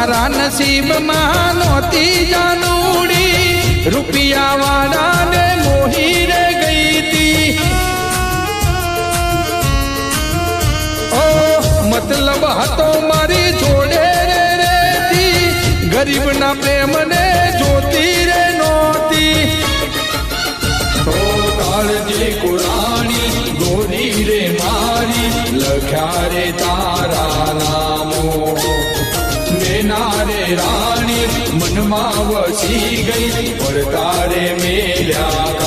મારા નસીબમાં નહોતી જાનુડી રૂપિયા વાળાને મોહી રે ગઈ તી ઓ મતલબ હતો મારી જોડે રે રેતી ગરીબના પ્રેમને જોતી રે નહોતી કાળજી કુરાણી ગોરી રે મારી લખ્યા રે તારા નામો મેના રે રાણી મનમાં વસી ગઈ પર તારે મેલ્યા